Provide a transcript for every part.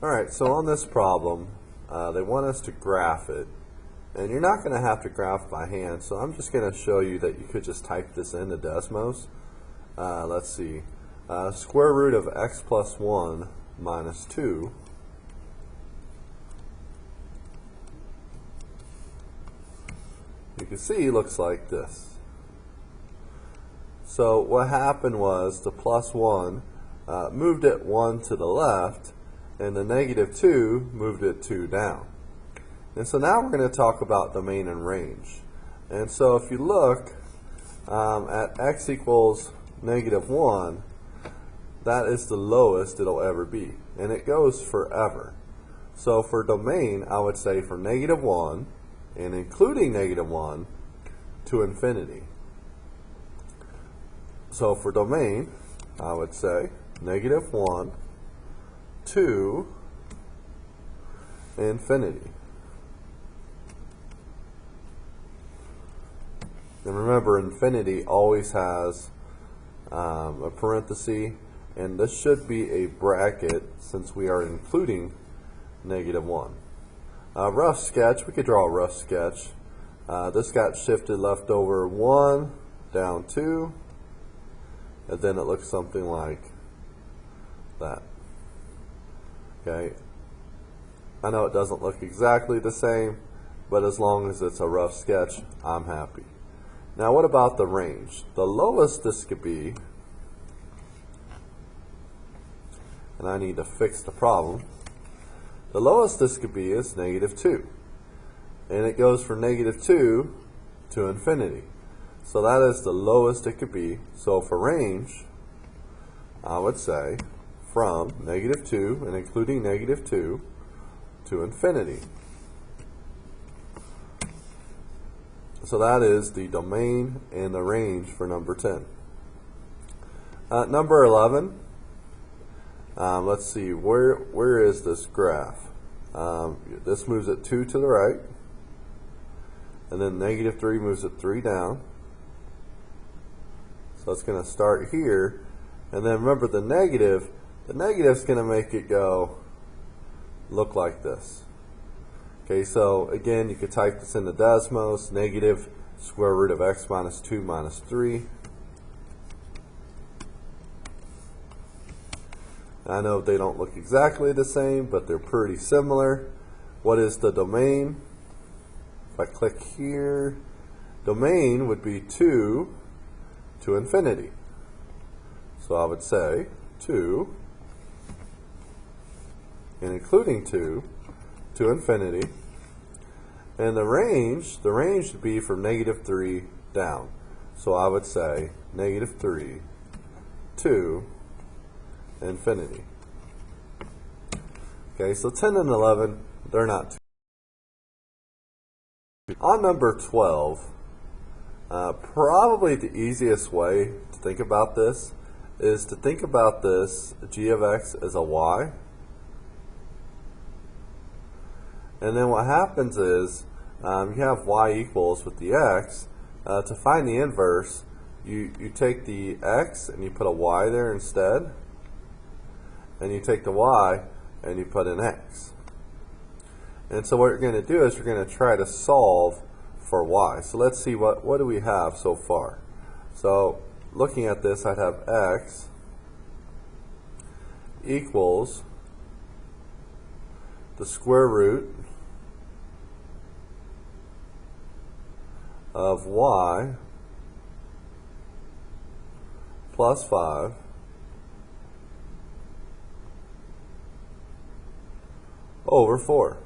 Alright, so on this problem, they want us to graph it. And you're not going to have to graph by hand, so I'm just going to show you that you could just type this into Desmos. Let's see. Square root of x plus 1 minus 2 you can see looks like this. So what happened was the plus 1 moved it 1 to the left, and the negative 2 moved it 2 down. And so now we're going to talk about domain and range. And so if you look at x equals negative 1, that is the lowest it'll ever be. And it goes forever. So for domain, I would say for negative 1, and including negative 1, to infinity. So for domain, I would say negative 1 to infinity. And remember, infinity always has a parenthesis, and this should be a bracket since we are including negative 1. Rough sketch, we could draw a rough sketch. This got shifted left over 1, down 2, and then it looks something like that. Okay, I know it doesn't look exactly the same, but as long as it's a rough sketch, I'm happy. Now what about the range? The lowest this could be, and I need to fix the problem, the lowest this could be is negative 2. And it goes from negative 2 to infinity. So that is the lowest it could be. So for range, I would say from negative 2, and including negative 2, to infinity. So that is the domain and the range for number 10. Number 11, let's see, where is this graph? This moves it 2 to the right, and then negative 3 moves it 3 down. So it's going to start here, and then remember the negative is going to make it look like this. Okay, so again, you could type this into Desmos, negative square root of x minus 2 minus 3. I know they don't look exactly the same, but they're pretty similar. What is the domain? If I click here, domain would be 2 to infinity. So I would say 2, and including 2, to infinity. And the range would be from negative 3 down. So I would say negative 3 to infinity. Okay, so 10 and 11, they're not too. On number 12, probably the easiest way to think about this is to think about this g of x as a y. And then what happens is you have y equals with the x. To find the inverse, you take the x and you put a y there instead, and you take the y and you put an x. And so what you're going to do is you're going to try to solve for y. So let's see what do we have so far. So looking at this, I'd have x equals the square root of y plus 5 over 4.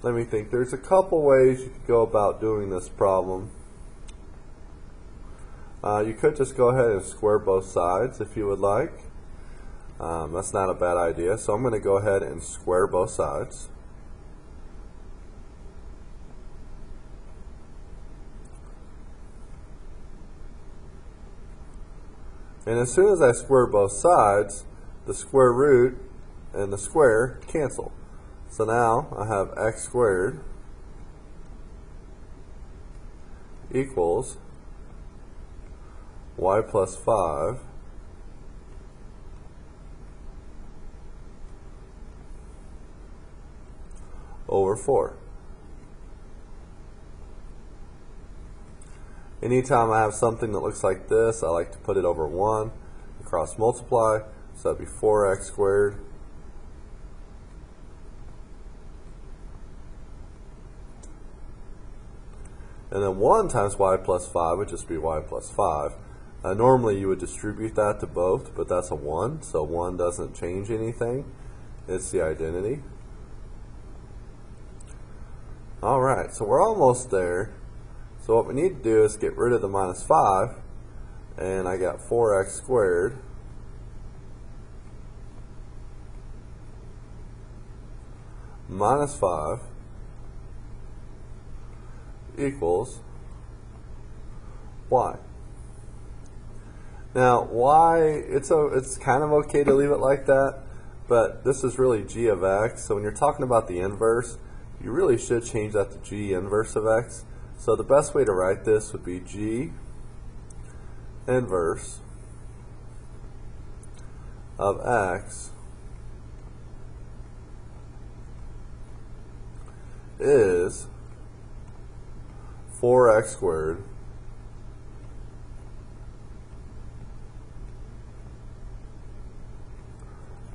Let me think. There's a couple ways you could go about doing this problem. You could just go ahead and square both sides if you would like. That's not a bad idea. So I'm going to go ahead and square both sides. And as soon as I square both sides, the square root and the square cancel. So now I have x squared equals y plus 5 over 4. Anytime I have something that looks like this, I like to put it over 1, cross multiply, so that'd be 4x squared and then 1 times y plus 5 would just be y plus 5. Normally you would distribute that to both, but that's a 1, so 1 doesn't change anything. It's the identity. Alright, so we're almost there. So what we need to do is get rid of the minus 5, and I got 4x squared minus 5 equals y. Now y, it's kind of okay to leave it like that, but this is really g of x, so when you're talking about the inverse, you really should change that to g inverse of x. So the best way to write this would be g inverse of x is 4x squared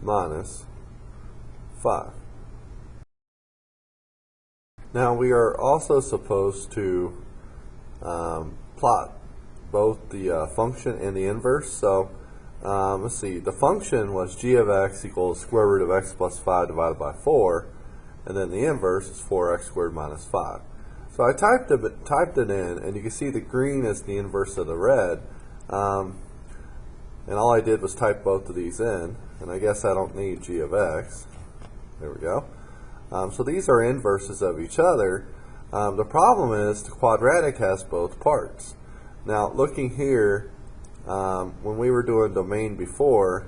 minus 5. Now we are also supposed to plot both the function and the inverse. So let's see, the function was g of x equals square root of x plus 5 divided by 4, and then the inverse is 4x squared minus 5. So I typed it in, and you can see the green is the inverse of the red, and all I did was type both of these in, and I guess I don't need g of x. There we go. So these are inverses of each other. The problem is the quadratic has both parts. Now looking here, when we were doing domain before,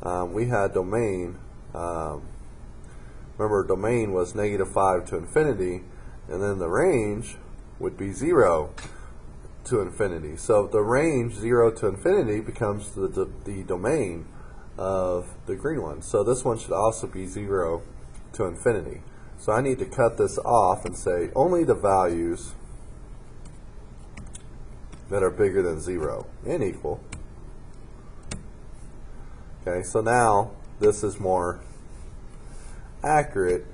we had domain, remember domain was -5 to infinity, and then the range would be 0 to infinity. So the range 0 to infinity becomes the domain of the green one. So this one should also be 0 to infinity. So I need to cut this off and say only the values that are bigger than 0 and equal. Okay, so now this is more accurate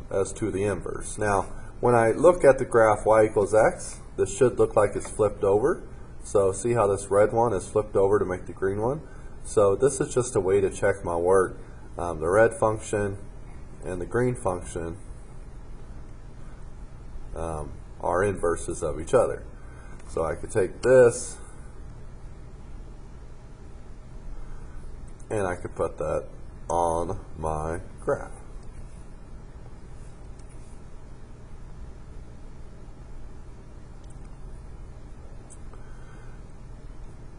as to the inverse. Now when I look at the graph y equals x, this should look like it's flipped over. So see how this red one is flipped over to make the green one? So this is just a way to check my work. The red function and the green function are inverses of each other. So I could take this and I could put that on my graph.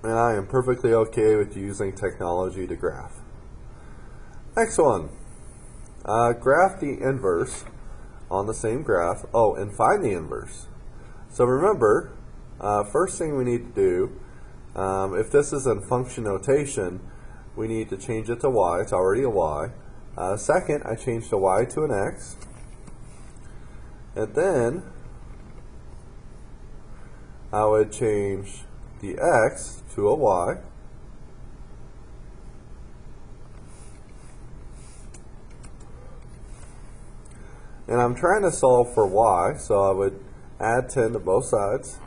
And I am perfectly okay with using technology to graph. Next one, graph the inverse on the same graph. Oh, and find the inverse. So remember, first thing we need to do, if this is in function notation, we need to change it to y. It's already a y. Second, I changed the y to an x. And then I would change the x to a y. And I'm trying to solve for y, so I would add 10 to both sides.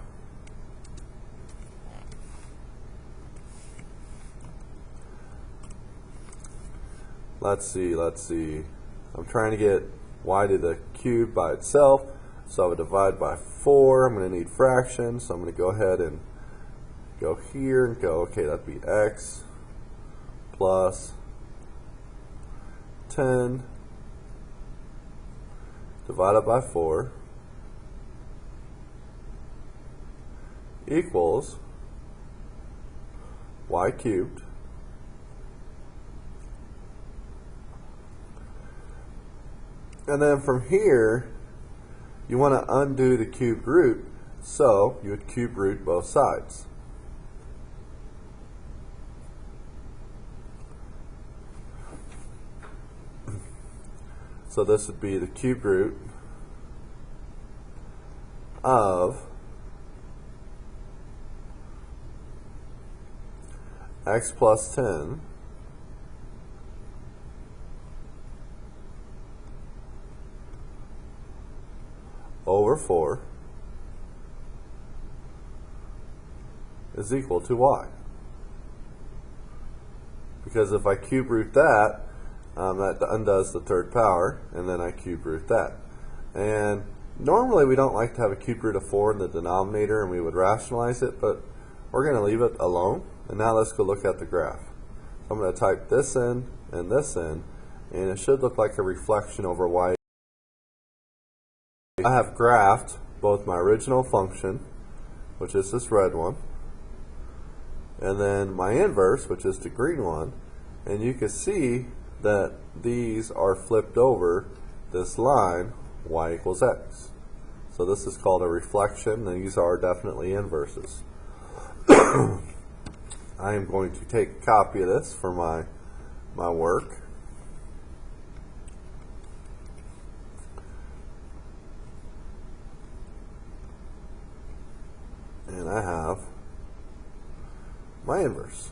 Let's see. I'm trying to get y to the cube by itself, so I would divide by 4. I'm going to need fractions, so I'm going to go ahead and go here and go, okay, that'd be x plus 10 divided by 4 equals y cubed and then from here you want to undo the cubed root, So you would cube root both sides. So this would be the cube root of x plus 10 over 4 is equal to y. Because if I cube root that, that undoes the third power, and then I cube root that. And normally we don't like to have a cube root of 4 in the denominator, and we would rationalize it, but we're going to leave it alone. And now let's go look at the graph. So I'm going to type this in and this in, and it should look like a reflection over y. I have graphed both my original function, which is this red one, and then my inverse, which is the green one, and you can see that these are flipped over this line, y equals x. So this is called a reflection, and these are definitely inverses. I am going to take a copy of this for my work. And I have my inverse.